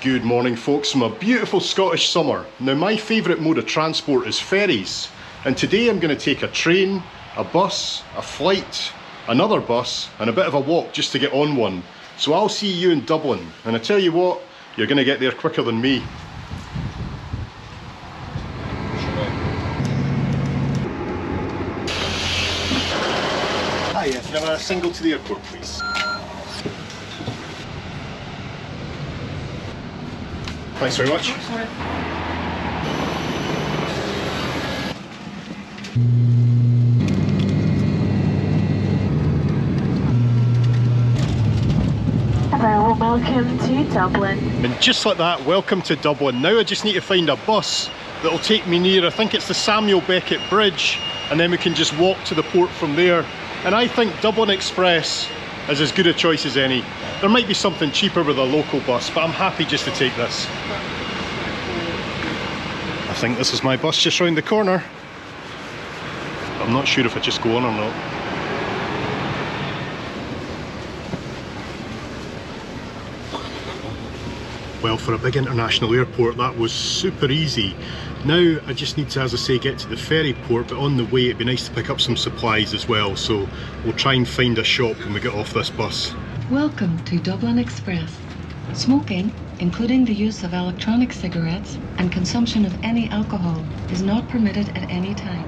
Good morning folks from a beautiful Scottish summer. Now my favourite mode of transport is ferries, and today I'm going to take a train, a bus, a flight, another bus and a bit of a walk just to get on one. So I'll see you in Dublin, and I tell you what, you're going to get there quicker than me. Hi, can I have a single to the airport please? Thanks very much. Oh, sorry. Hello, welcome to Dublin. And just like that, welcome to Dublin. Now I just need to find a bus that'll take me near, I think it's the Samuel Beckett Bridge, and then we can just walk to the port from there. And I think Dublin Express is as good a choice as any. There might be something cheaper with a local bus, but I'm happy just to take this. I think this is my bus just round the corner. I'm not sure if I just go on or not. Well, for a big international airport, that was super easy. Now I just need to, as I say, get to the ferry port, but on the way it'd be nice to pick up some supplies as well, so we'll try and find a shop when we get off this bus. Welcome to Dublin Express. Smoking, including the use of electronic cigarettes and consumption of any alcohol, is not permitted at any time.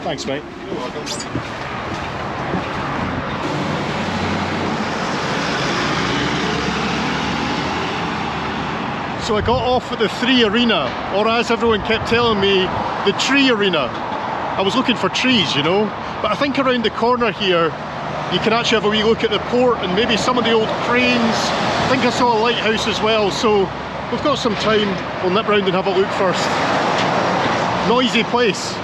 Thanks, mate. You're welcome. So I got off at the 3 Arena, or as everyone kept telling me, the Tree Arena. I was looking for trees, you know, but I think around the corner here you can actually have a wee look at the port and maybe some of the old cranes. I think I saw a lighthouse as well, so we've got some time. We'll nip round and have a look first. Noisy place.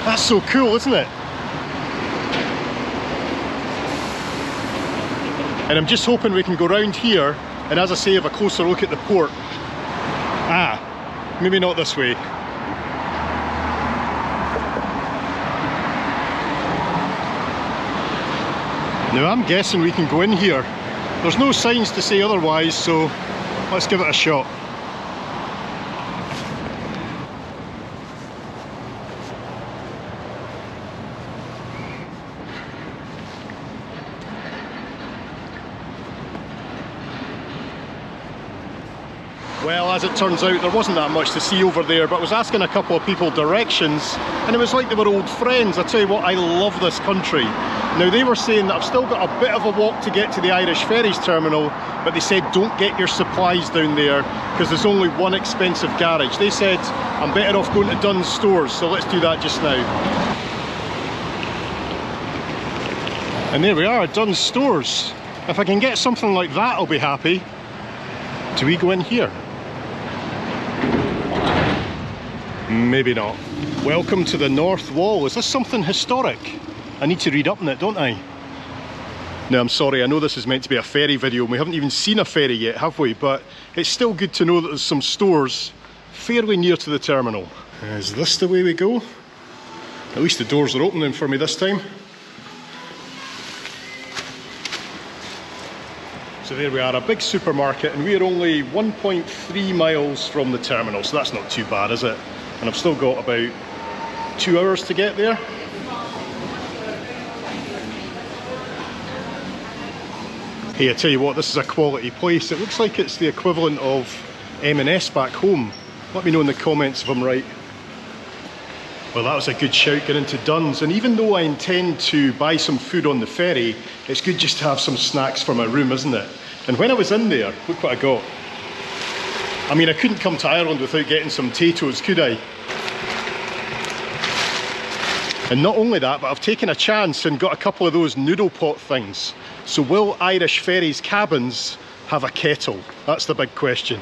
That's so cool, isn't it? And I'm just hoping we can go round here and, as I say, have a closer look at the port. Ah, maybe not this way. Now I'm guessing we can go in here. There's no signs to say otherwise, so let's give it a shot. Well, as it turns out, there wasn't that much to see over there, but I was asking a couple of people directions, and it was like they were old friends. I tell you what, I love this country. Now, they were saying that I've still got a bit of a walk to get to the Irish Ferries terminal, but they said don't get your supplies down there because there's only one expensive garage. They said I'm better off going to Dunn's stores, so let's do that just now. And there we are, Dunn's stores. If I can get something like that, I'll be happy. Do we go in here? Maybe not. Welcome to the North Wall. Is this something historic? I need to read up on it, don't I? Now, I'm sorry, I know this is meant to be a ferry video and we haven't even seen a ferry yet, have we? But it's still good to know that there's some stores fairly near to the terminal. Is this the way we go? At least the doors are opening for me this time. So there we are, a big supermarket, and we're only 1.3 miles from the terminal, so that's not too bad, is it? And I've still got about 2 hours to get there. Hey, I tell you what, this is a quality place. It looks like it's the equivalent of M&S back home. Let me know in the comments if I'm right. Well, that was a good shout, getting into Dunn's, and even though I intend to buy some food on the ferry, it's good just to have some snacks for my room, isn't it? And when I was in there, look what I got. I mean, I couldn't come to Ireland without getting some potatoes, could I? And not only that, but I've taken a chance and got a couple of those noodle pot things. So will Irish Ferries cabins have a kettle? That's the big question.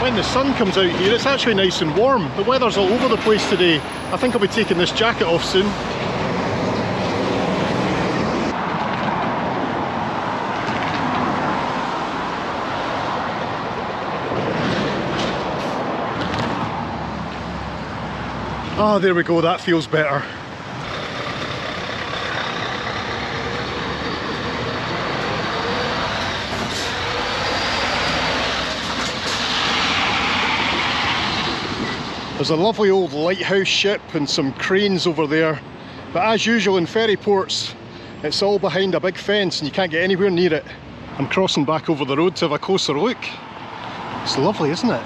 When the sun comes out here, it's actually nice and warm. The weather's all over the place today. I think I'll be taking this jacket off soon. Oh, there we go, that feels better. There's a lovely old lighthouse ship and some cranes over there, but as usual in ferry ports, it's all behind a big fence and you can't get anywhere near it. I'm crossing back over the road to have a closer look. It's lovely, isn't it?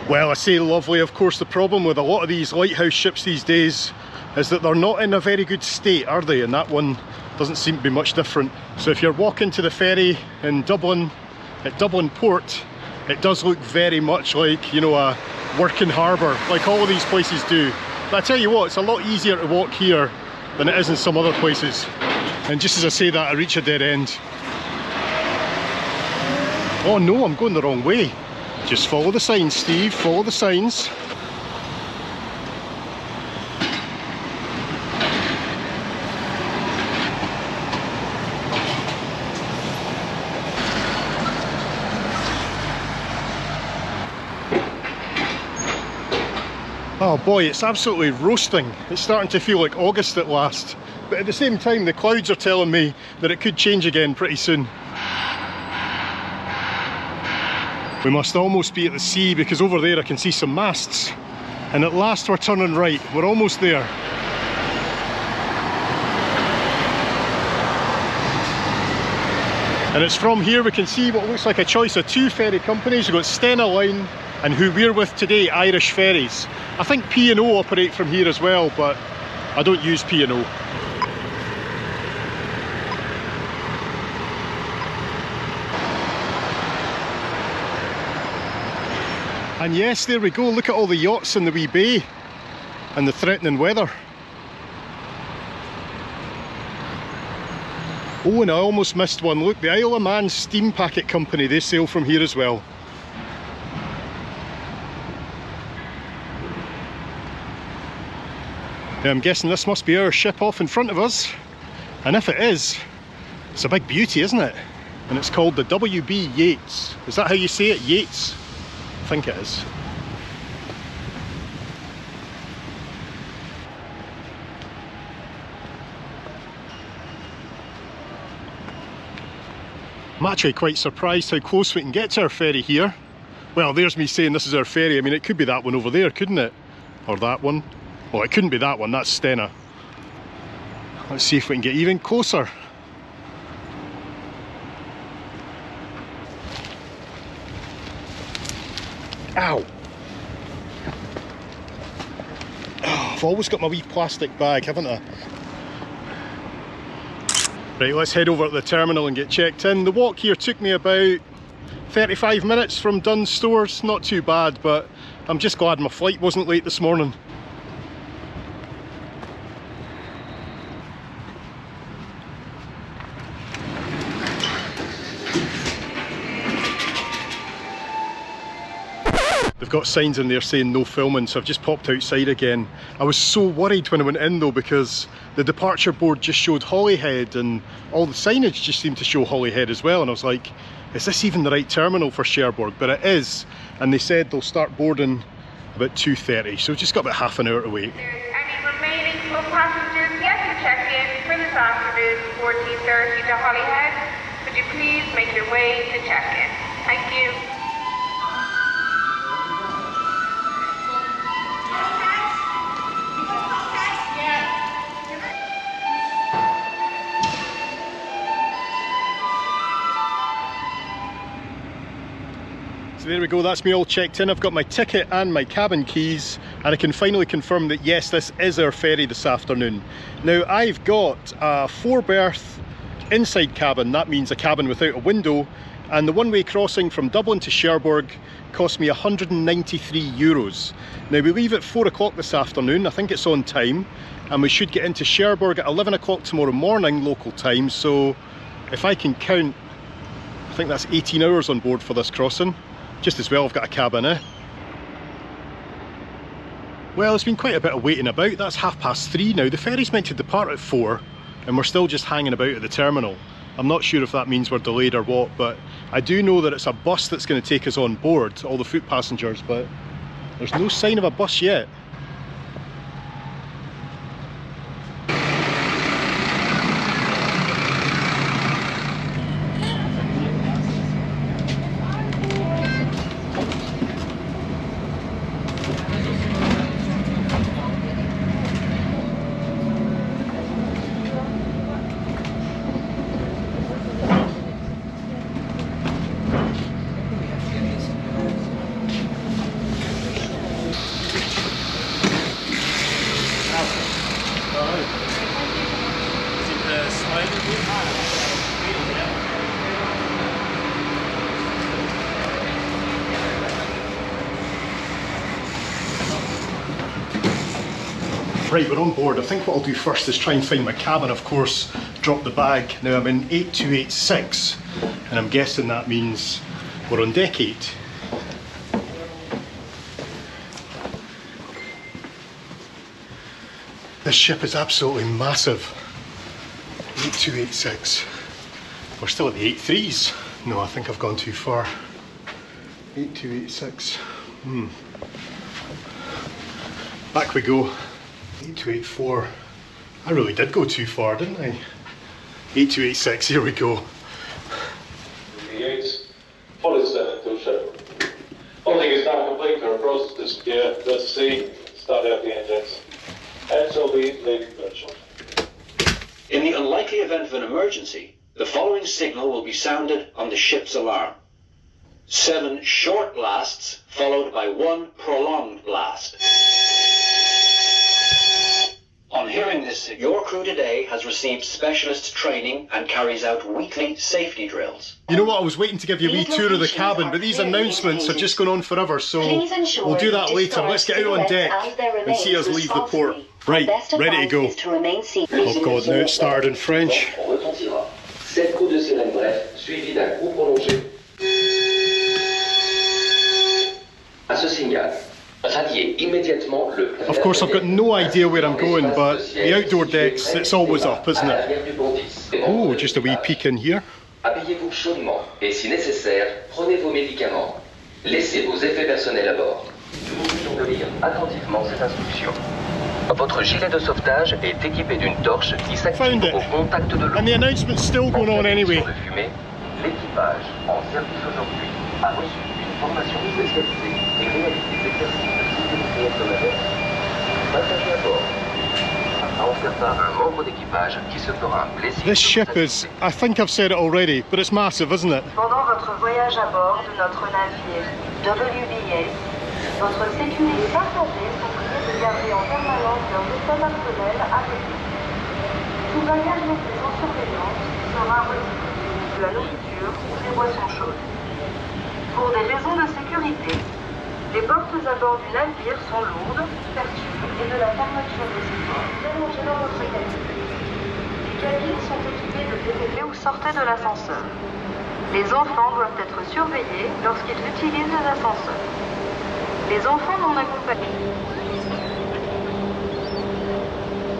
Well, I say lovely, of course the problem with a lot of these lighthouse ships these days is that they're not in a very good state, are they? And that one doesn't seem to be much different. So if you're walking to the ferry in Dublin, at Devonport, it does look very much like, you know, a working harbour, like all of these places do. But I tell you what, it's a lot easier to walk here than it is in some other places. And just as I say that, I reach a dead end. Oh no, I'm going the wrong way. Just follow the signs, Steve, follow the signs. Oh boy, it's absolutely roasting. It's starting to feel like August at last. But at the same time, the clouds are telling me that it could change again pretty soon. We must almost be at the sea because over there I can see some masts. And at last we're turning right. We're almost there. And it's from here we can see what looks like a choice of two ferry companies. We've got Stena Line and who we're with today, Irish Ferries. I think P&O operate from here as well, but I don't use P&O. And yes, there we go, look at all the yachts in the wee bay and the threatening weather. Oh, and I almost missed one. Look, the Isle of Man Steam Packet Company, they sail from here as well. Now, I'm guessing this must be our ship off in front of us. And if it is, it's a big beauty, isn't it? And it's called the WB Yeats. Is that how you say it, Yeats? I think it is. I'm actually quite surprised how close we can get to our ferry here. Well, there's me saying this is our ferry. I mean, it could be that one over there, couldn't it? Or that one. Well, it couldn't be that one, that's Stena. Let's see if we can get even closer. Ow! Oh, I've always got my wee plastic bag, haven't I? Right, let's head over to the terminal and get checked in. The walk here took me about 35 minutes from Dunn's Stores. Not too bad, but I'm just glad my flight wasn't late this morning. They've got signs in there saying no filming, so I've just popped outside again. I was so worried when I went in though, because the departure board just showed Holyhead and all the signage just seemed to show Holyhead as well, and I was like, is this even the right terminal for Cherbourg? But it is, and they said they'll start boarding about 2:30, so we've just got about half an hour to wait. Any remaining full passengers yet to check in for this afternoon 14:30 to Holyhead? Could you please make your way to check-in? Thank you. So there we go, that's me all checked in. I've got my ticket and my cabin keys, and I can finally confirm that yes, this is our ferry this afternoon. Now, I've got a 4-berth inside cabin. That means a cabin without a window, and the one-way crossing from Dublin to Cherbourg cost me €193. Now we leave at 4 o'clock this afternoon, I think it's on time, and we should get into Cherbourg at 11 o'clock tomorrow morning local time, so if I can count, I think that's 18 hours on board for this crossing. Just as well I've got a cabin, eh? Well, it's been quite a bit of waiting about. That's 3:30 now. The ferry's meant to depart at 4 and we're still just hanging about at the terminal. I'm not sure if that means we're delayed or what, but I do know that it's a bus that's going to take us on board, all the foot passengers, but there's no sign of a bus yet. Right, we're on board. I think what I'll do first is try and find my cabin, of course, drop the bag. Now I'm in 8286, and I'm guessing that means we're on deck 8. This ship is absolutely massive. 8286. We're still at the 83s. No, I think I've gone too far. 8286. Back we go. 8284. I really did go too far, didn't I? 8286, here we go. Yeats, follow 7 till Cherbourg. Holding is now complete for a process to secure the sea, start out the engines, and shall be leaving very shortly. In the unlikely event of an emergency, the following signal will be sounded on the ship's alarm. 7 short blasts followed by 1 prolonged blast. On hearing this, your crew today has received specialist training and carries out weekly safety drills. You know what, I was waiting to give you a wee tour of the cabin, but these announcements are just going on forever, so we'll do that later. Let's get out on deck and see us leave the port. Right, ready to go. Oh god, now it's started in French. Of course, I've got no idea where I'm going, but the outdoor decks, it's always up, isn't it? Oh, just a wee peek in here. Habillez-vous chaudement et si nécessaire, prenez vos médicaments. Laissez vos effets personnels à bord. Nous vous prions de lire attentivement ces instructions. Votre gilet de sauvetage est équipé d'une torche qui s'active au contact de l'eau. And the announcement's still going on anyway. L'équipage en service aujourd'hui a reçu une formation spécialisée et réalise des exercices de sécurité hebdomadaire. Passagers à bord. This ship is, I think I've said it already, but it's massive, isn't it? Pendant votre voyage à bord de notre navire WBA, votre sécurité passagers sont priés de garder en permanence leur état personnel à côté. Tout bagage laissé sans surveillance sera retiré. De la nourriture ou des boissons chaudes. Pour des raisons de sécurité, les portes à bord du navire sont lourdes, d'ouverture et de la fermeture des supports allongés dans votre cabine. Les cabines sont équipées de DVD ou sortez de l'ascenseur. Les enfants doivent être surveillés lorsqu'ils utilisent les ascenseurs. Les enfants non accompagnés.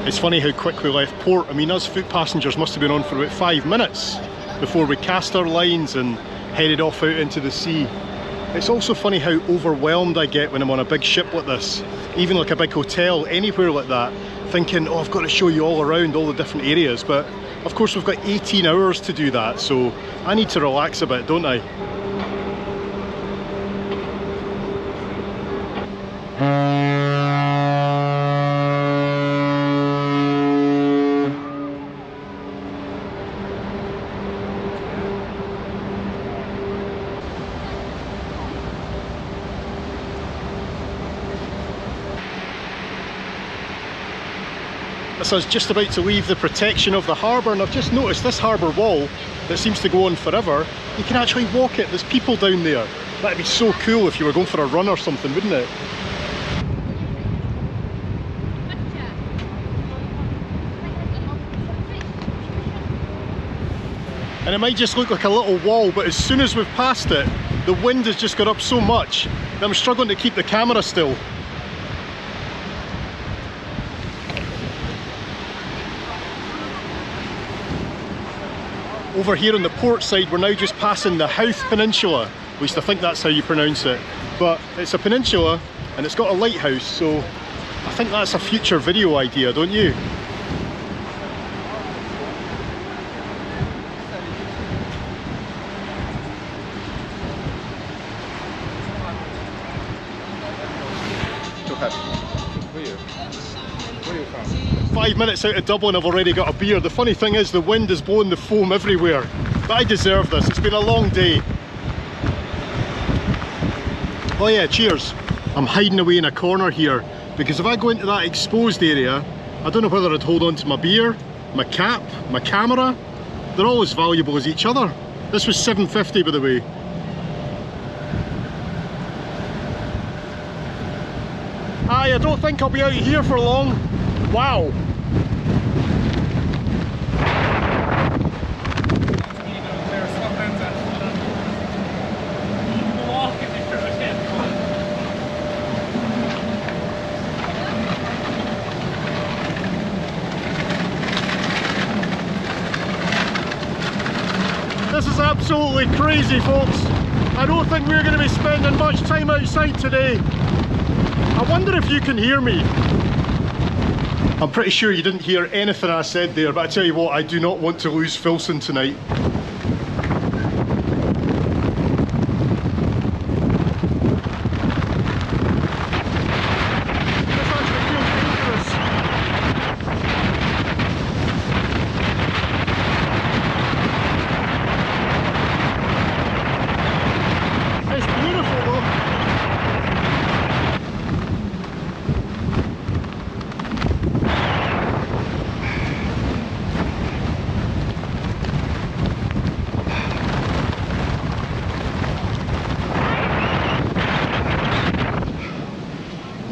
It's funny how quick we left port. I mean, us foot passengers must have been on for about 5 minutes before we cast our lines and headed off out into the sea. It's also funny how overwhelmed I get when I'm on a big ship like this, even like a big hotel, anywhere like that, thinking, oh, I've got to show you all around all the different areas, but of course we've got 18 hours to do that, so I need to relax a bit, don't I? That's us just about to leave the protection of the harbour, and I've just noticed this harbour wall that seems to go on forever, you can actually walk it. There's people down there. That'd be so cool if you were going for a run or something, wouldn't it? And it might just look like a little wall, but as soon as we've passed it, the wind has just got up so much that I'm struggling to keep the camera still. Over here on the port side, we're now just passing the Howth Peninsula. At least I think that's how you pronounce it. But it's a peninsula and it's got a lighthouse, so I think that's a future video idea, don't you? Where are you from? 5 minutes out of Dublin, I've already got a beer. The funny thing is the wind is blowing the foam everywhere. But I deserve this, it's been a long day. Oh yeah, cheers. I'm hiding away in a corner here because if I go into that exposed area, I don't know whether I'd hold on to my beer, my cap, my camera. They're all as valuable as each other. This was $7.50 by the way. Aye, I don't think I'll be out here for long. Wow. This is absolutely crazy, folks. I don't think we're going to be spending much time outside today. I wonder if you can hear me. I'm pretty sure you didn't hear anything I said there, but I tell you what, I do not want to lose Filson tonight.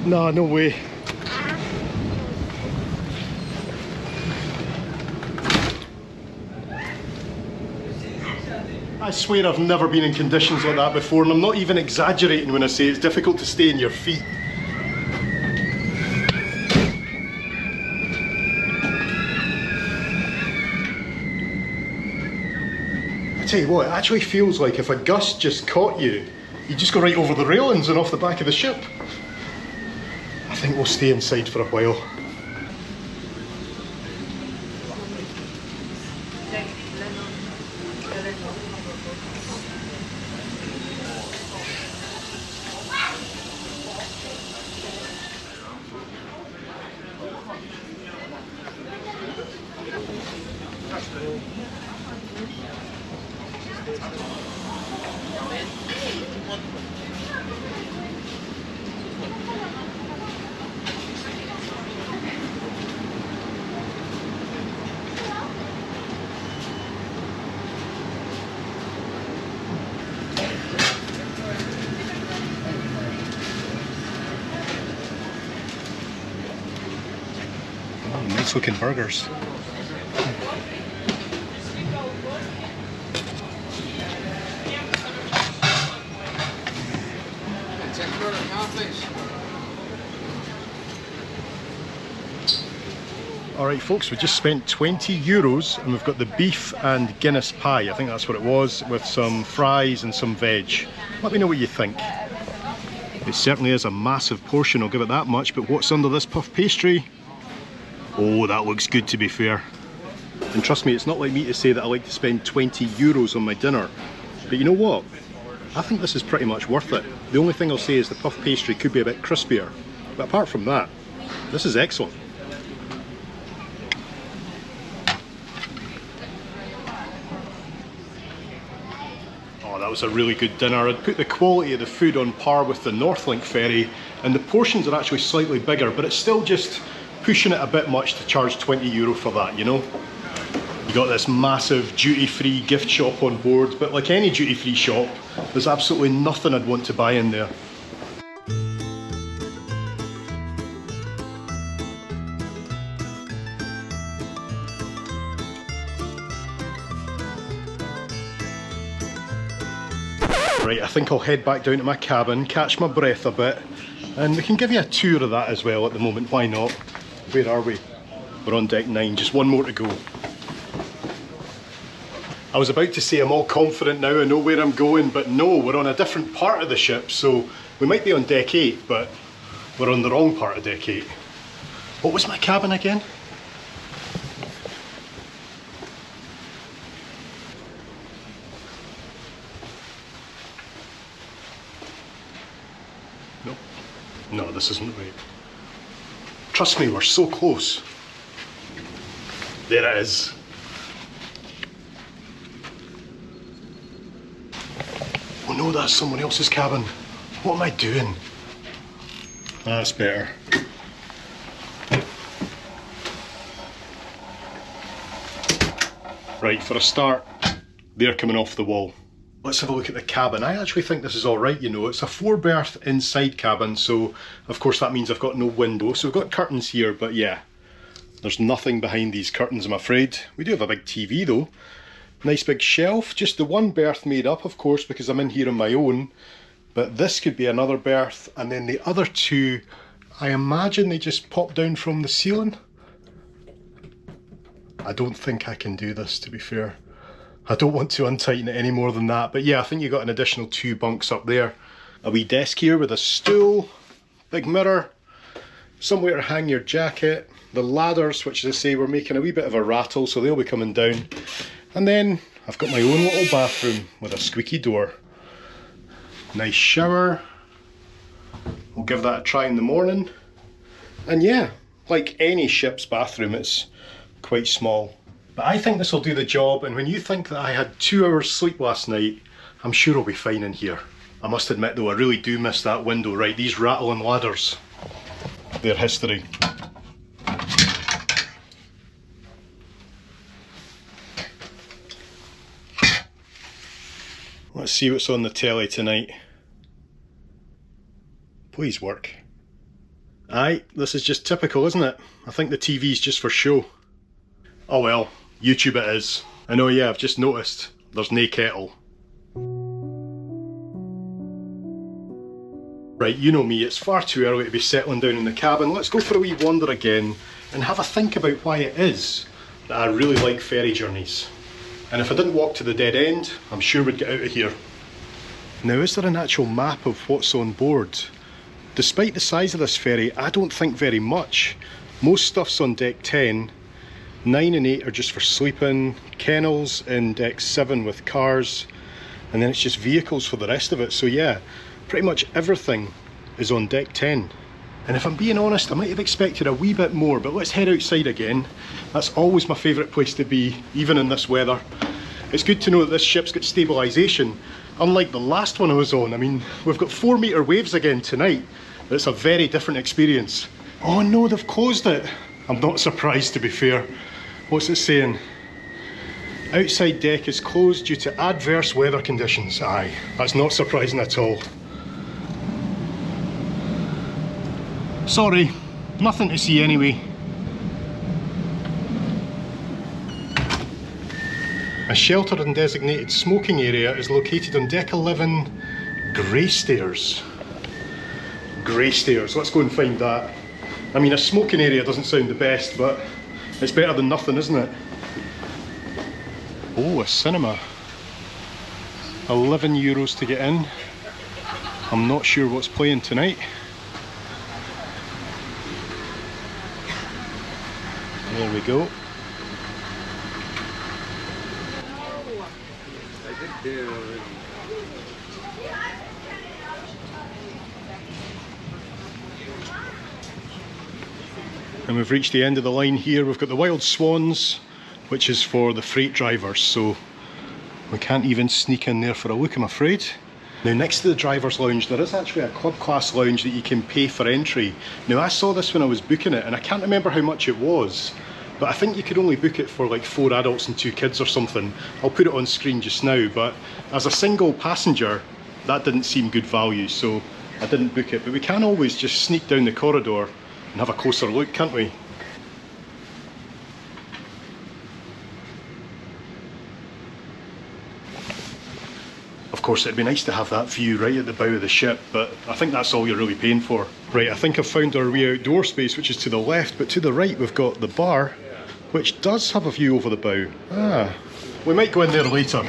No, no way. I swear I've never been in conditions like that before, and I'm not even exaggerating when I say it's difficult to stay on your feet. I tell you what, it actually feels like if a gust just caught you, you just go right over the railings and off the back of the ship. I think we'll stay inside for a while. Nice looking burgers. Alright folks, we just spent €20 and we've got the beef and Guinness pie, I think that's what it was, with some fries and some veg. Let me know what you think. It certainly is a massive portion, I'll give it that much, but what's under this puff pastry? Oh, that looks good to be fair. And trust me, it's not like me to say that I like to spend €20 on my dinner. But you know what? I think this is pretty much worth it. The only thing I'll say is the puff pastry could be a bit crispier. But apart from that, this is excellent. Oh, that was a really good dinner. I'd put the quality of the food on par with the Northlink ferry, and the portions are actually slightly bigger, but it's still just pushing it a bit much to charge €20 for that, you know? You got this massive duty-free gift shop on board, but like any duty-free shop, there's absolutely nothing I'd want to buy in there. Right, I think I'll head back down to my cabin, catch my breath a bit, and we can give you a tour of that as well at the moment, why not? Where are we? We're on deck 9, just one more to go. I was about to say I'm all confident now, I know where I'm going, but no, we're on a different part of the ship, so we might be on deck 8, but we're on the wrong part of deck 8. What was my cabin again? No, this isn't right. Trust me, we're so close. There it is. Oh no, that's someone else's cabin. What am I doing? That's better. Right, for a start, they're coming off the wall. Let's have a look at the cabin. I actually think this is alright, you know. It's a 4-berth inside cabin, so of course that means I've got no window. So we've got curtains here, but yeah, there's nothing behind these curtains, I'm afraid. We do have a big TV though. Nice big shelf, just the one berth made up, of course, because I'm in here on my own. But this could be another berth, and then the other two, I imagine they just pop down from the ceiling. I don't think I can do this, to be fair. I don't want to untighten it any more than that, but yeah, I think you got an additional 2 bunks up there. A wee desk here with a stool, big mirror, somewhere to hang your jacket, the ladders, which as I say, we're making a wee bit of a rattle, so they'll be coming down. And then I've got my own little bathroom with a squeaky door. Nice shower. We'll give that a try in the morning. And yeah, like any ship's bathroom, it's quite small. But I think this will do the job, and when you think that I had 2 hours sleep last night, I'm sure I'll be fine in here. I must admit though, I really do miss that window, right? These rattling ladders, they're history. Let's see what's on the telly tonight. Please work. Aye, this is just typical, isn't it? I think the TV's just for show. Oh well. YouTube it is. I know, yeah, I've just noticed there's no kettle. Right, you know me, it's far too early to be settling down in the cabin. Let's go for a wee wander again and have a think about why it is that I really like ferry journeys. And if I didn't walk to the dead end, I'm sure we'd get out of here. Now, is there an actual map of what's on board? Despite the size of this ferry, I don't think very much. Most stuff's on deck 10. 9 and 8 are just for sleeping, kennels in deck 7 with cars, and then it's just vehicles for the rest of it. So yeah, pretty much everything is on deck 10. And if I'm being honest, I might have expected a wee bit more, but let's head outside again. That's always my favourite place to be, even in this weather. It's good to know that this ship's got stabilisation, unlike the last one I was on. I mean, we've got 4-metre waves again tonight, but it's a very different experience. Oh no, they've closed it. I'm not surprised, to be fair. What's it saying? Outside deck is closed due to adverse weather conditions. Aye, that's not surprising at all. Sorry, nothing to see anyway. A sheltered and designated smoking area is located on deck 11, Greystairs. Greystairs, let's go and find that. I mean, a smoking area doesn't sound the best, but it's better than nothing, isn't it? Oh, a cinema. €11 to get in. I'm not sure what's playing tonight. There we go. And we've reached the end of the line here. We've got the Wild Swans, which is for the freight drivers, so we can't even sneak in there for a look, I'm afraid. Now next to the driver's lounge there is actually a club class lounge that you can pay for entry. Now I saw this when I was booking it and I can't remember how much it was, but I think you could only book it for like 4 adults and 2 kids or something. I'll put it on screen just now, but as a single passenger that didn't seem good value, so I didn't book it. But we can always just sneak down the corridor and have a closer look, can't we? Of course it'd be nice to have that view right at the bow of the ship, but I think that's all you're really paying for. Right, I think I've found our wee outdoor space, which is to the left, but to the right we've got the bar, which does have a view over the bow. Ah, we might go in there later.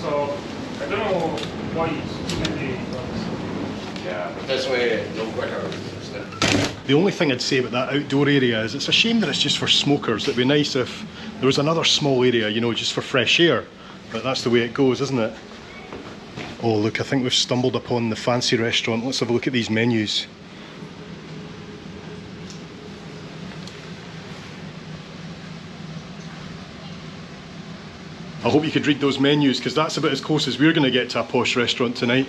So I don't know why it's too many. Yeah, but this way no quicker. The only thing I'd say about that outdoor area is it's a shame that it's just for smokers. It'd be nice if there was another small area, you know, just for fresh air. But that's the way it goes, isn't it? Oh look, I think we've stumbled upon the fancy restaurant. Let's have a look at these menus. I hope you could read those menus, because that's about as close as we're going to get to a posh restaurant tonight.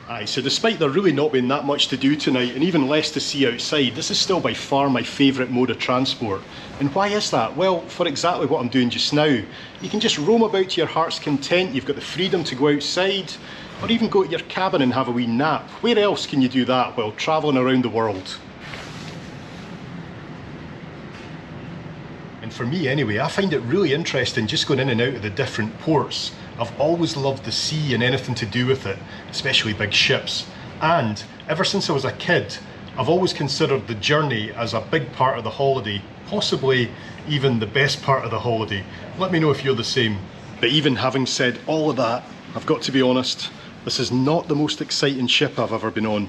Aye, so despite there really not being that much to do tonight, and even less to see outside, this is still by far my favourite mode of transport. And why is that? Well, for exactly what I'm doing just now. You can just roam about to your heart's content, you've got the freedom to go outside, or even go to your cabin and have a wee nap. Where else can you do that while travelling around the world? And for me anyway, I find it really interesting just going in and out of the different ports. I've always loved the sea and anything to do with it, especially big ships. And ever since I was a kid, I've always considered the journey as a big part of the holiday, possibly even the best part of the holiday. Let me know if you're the same. But even having said all of that, I've got to be honest, this is not the most exciting ship I've ever been on.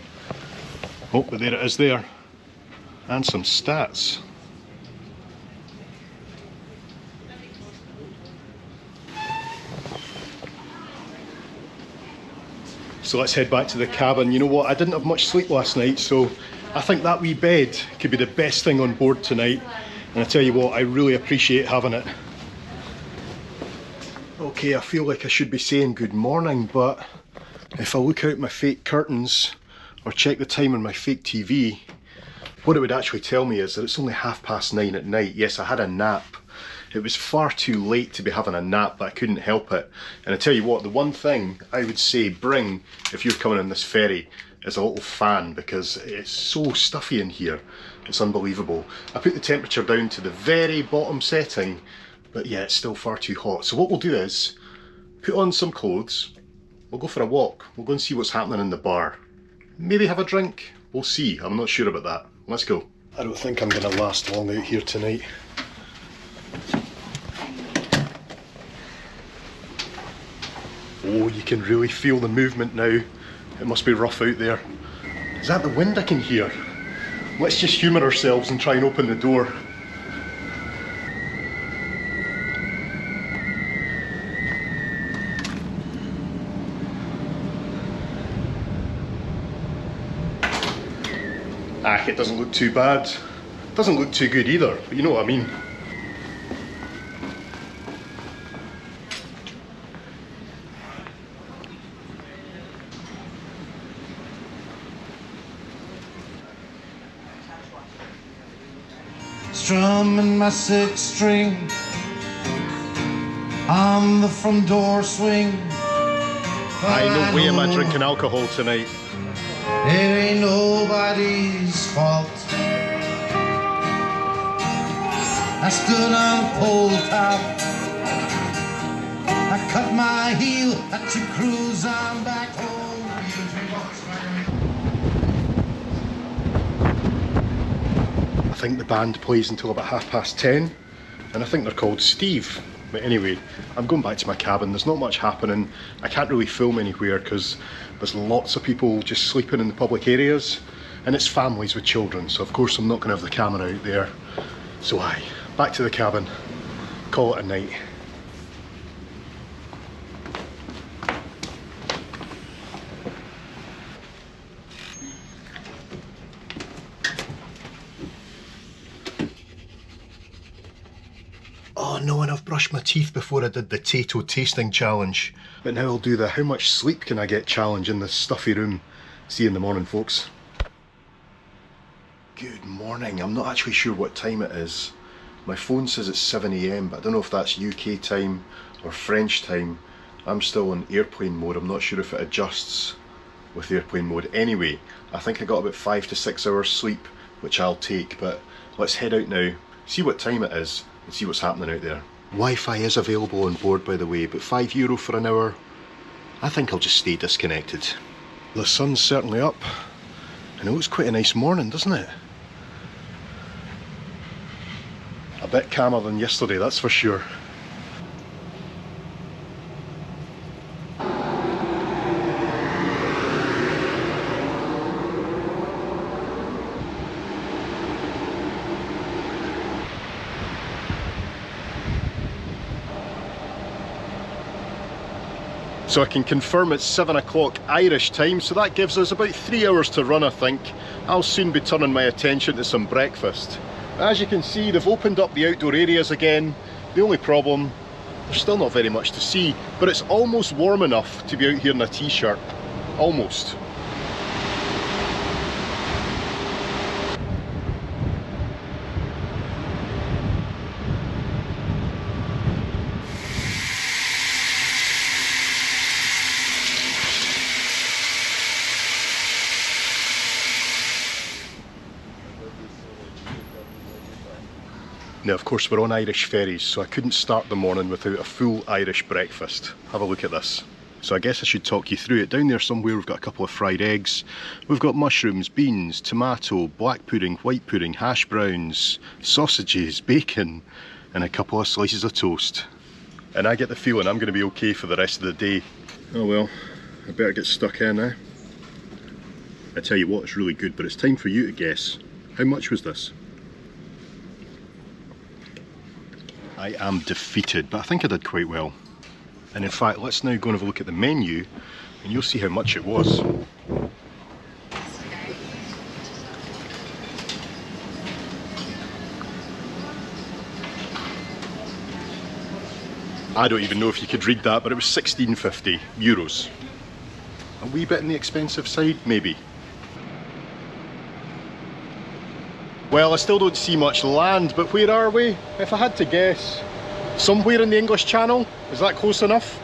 Oh, but there it is there. And some stats. So let's head back to the cabin. You know what, I didn't have much sleep last night, so I think that wee bed could be the best thing on board tonight. And I tell you what, I really appreciate having it. Okay, I feel like I should be saying good morning, but if I look out my fake curtains or check the time on my fake TV, what it would actually tell me is that it's only 9:30 at night. Yes, I had a nap. It was far too late to be having a nap, but I couldn't help it. And I tell you what, the one thing I would say bring if you're coming on this ferry is a little fan, because it's so stuffy in here. It's unbelievable. I put the temperature down to the very bottom setting, but yeah, it's still far too hot. So what we'll do is put on some clothes, we'll go for a walk, we'll go and see what's happening in the bar. Maybe have a drink, we'll see, I'm not sure about that. Let's go. I don't think I'm going to last long out here tonight. Oh, you can really feel the movement now. It must be rough out there. Is that the wind I can hear? Let's just humour ourselves and try and open the door. Ah, it doesn't look too bad. It doesn't look too good either, but you know what I mean. Strumming my 6th string on the front door swing. No way am I drinking alcohol tonight. It ain't nobody's fault. I stood on a pole top, I cut my heel, had to cruise on back home. I think the band plays until about 10:30, and I think they're called Steve. But anyway, I'm going back to my cabin. There's not much happening. I can't really film anywhere because there's lots of people just sleeping in the public areas, and it's families with children, so of course I'm not going to have the camera out there. So aye, back to the cabin, call it a night. Oh no, and I've brushed my teeth before I did the Tato tasting challenge. But now I'll do the how much sleep can I get challenge in this stuffy room. See you in the morning, folks. Good morning. I'm not actually sure what time it is. My phone says it's 7 AM, but I don't know if that's UK time or French time. I'm still in airplane mode. I'm not sure if it adjusts with airplane mode. Anyway, I think I got about 5 to 6 hours sleep, which I'll take, but let's head out now, see what time it is, and see what's happening out there. Wi-Fi is available on board, by the way, but €5 for an hour. I think I'll just stay disconnected. The sun's certainly up, and it looks quite a nice morning, doesn't it? A bit calmer than yesterday, that's for sure. So I can confirm it's 7 o'clock Irish time, so that gives us about 3 hours to run, I think. I'll soon be turning my attention to some breakfast. As you can see, they've opened up the outdoor areas again. The only problem, there's still not very much to see, but it's almost warm enough to be out here in a t-shirt. Almost. Now of course we're on Irish ferries, so I couldn't start the morning without a full Irish breakfast. Have a look at this. So I guess I should talk you through it. Down there somewhere we've got a couple of fried eggs, we've got mushrooms, beans, tomato, black pudding, white pudding, hash browns, sausages, bacon, and a couple of slices of toast. And I get the feeling I'm going to be okay for the rest of the day. Oh well, I better get stuck in now. I tell you what, it's really good, but it's time for you to guess. How much was this? I am defeated, but I think I did quite well. And in fact, let's now go and have a look at the menu and you'll see how much it was. I don't even know if you could read that, but it was €16.50. A wee bit on the expensive side, maybe. Well, I still don't see much land, but where are we? If I had to guess, somewhere in the English Channel? Is that close enough?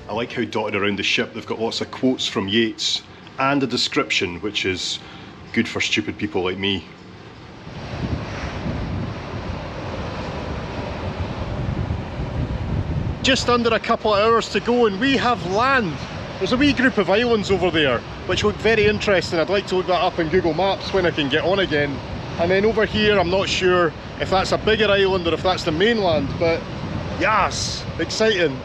I like how dotted around the ship they've got lots of quotes from Yeats and a description, which is good for stupid people like me. Just under a couple of hours to go and we have land. There's a wee group of islands over there which look very interesting. I'd like to look that up on Google Maps when I can get on again. And then over here I'm not sure if that's a bigger island or if that's the mainland, but yes, exciting.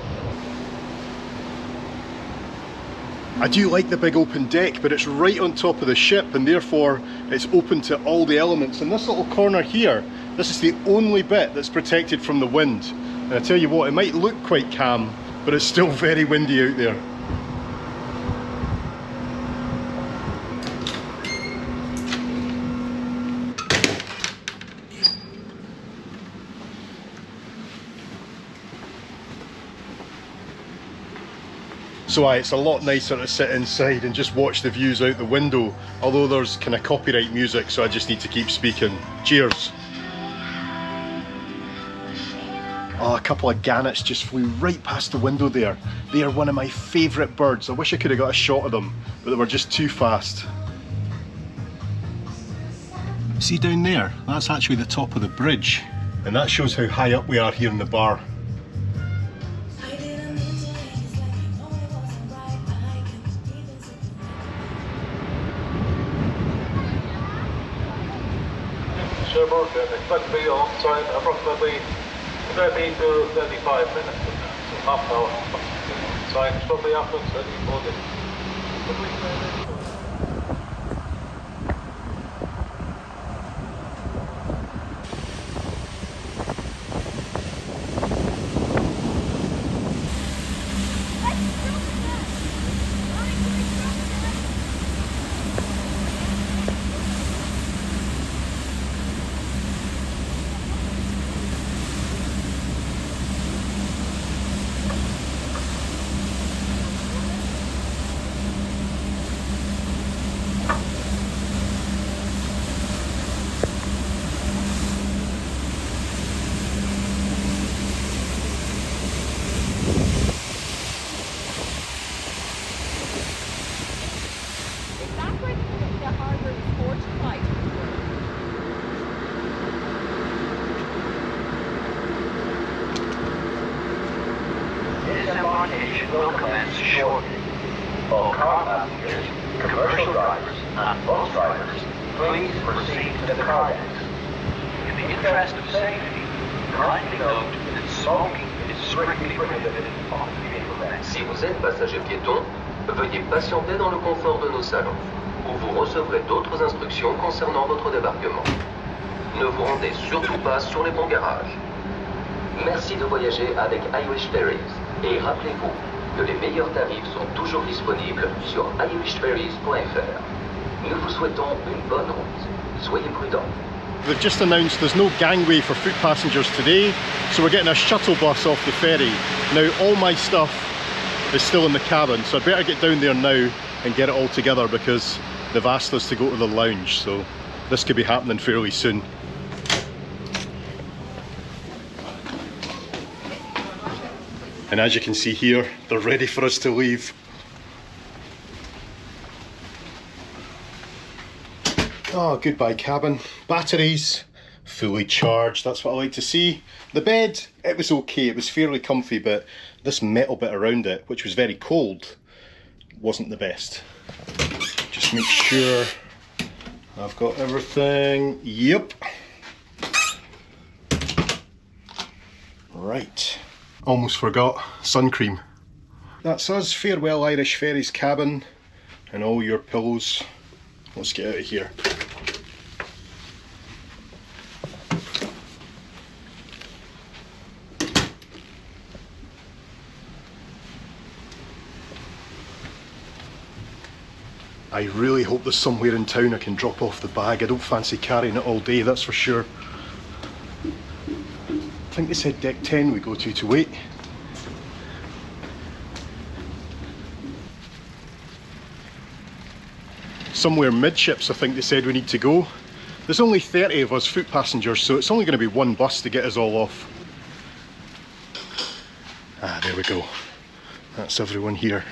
I do like the big open deck, but it's right on top of the ship and therefore it's open to all the elements. And this little corner here, this is the only bit that's protected from the wind. And I tell you what, it might look quite calm, but it's still very windy out there. So it's a lot nicer to sit inside and just watch the views out the window, although there's kind of copyright music, so I just need to keep speaking. Cheers. Oh, a couple of gannets just flew right past the window there. They are one of my favourite birds. I wish I could have got a shot of them, but they were just too fast. See down there? That's actually the top of the bridge. And that shows how high up we are here in the bar. Cherbourg, and expect to be on time approximately 30 to 35 minutes from now, so half an hour. Sign shortly after 30:40. Will commence shortly. All car passengers, commercial drivers, and bus drivers, please proceed to the car decks. In the interest of safety, kindly note that smoking is strictly prohibited on the vehicle decks. Si vous êtes passager piéton, veuillez patienter dans le confort de nos salons, où vous recevrez d'autres instructions concernant votre débarquement. Ne vous rendez surtout pas sur les bons garages. Merci de voyager avec Irish Ferries, et rappelez-vous que les meilleurs tarifs sont toujours disponibles sur irishferries.fr. Nous vous souhaitons une bonne route. Soyez prudents. They've just announced there's no gangway for foot passengers today, so we're getting a shuttle bus off the ferry. Now all my stuff is still in the cabin, so I'd better get down there now and get it all together because they've asked us to go to the lounge, so this could be happening fairly soon. And as you can see here, they're ready for us to leave. Oh, goodbye cabin. Batteries, fully charged, that's what I like to see. The bed, it was okay, it was fairly comfy, but this metal bit around it, which was very cold, wasn't the best. Just make sure I've got everything. Yep. Right. Almost forgot sun cream. That's us. Farewell Irish Ferries cabin and all your pillows. Let's get out of here. I really hope there's somewhere in town I can drop off the bag. I don't fancy carrying it all day, that's for sure. I think they said deck 10 we go to wait. Somewhere midships I think they said we need to go. There's only 30 of us foot passengers, so it's only going to be one bus to get us all off. Ah, there we go. That's everyone here.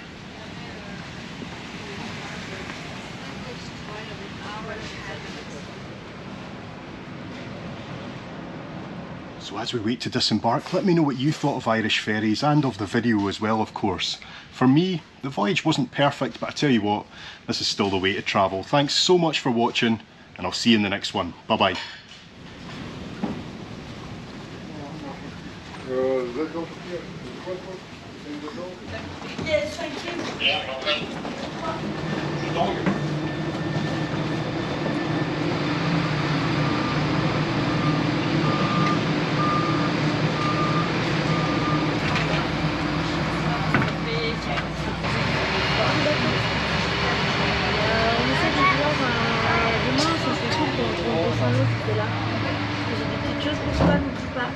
So as we wait to disembark, let me know what you thought of Irish Ferries and of the video as well, of course. For me, the voyage wasn't perfect, but I tell you what, this is still the way to travel. Thanks so much for watching, and I'll see you in the next one. Bye bye. Yes, thank you. J'ai des petites choses pour toi, n'oublie pas.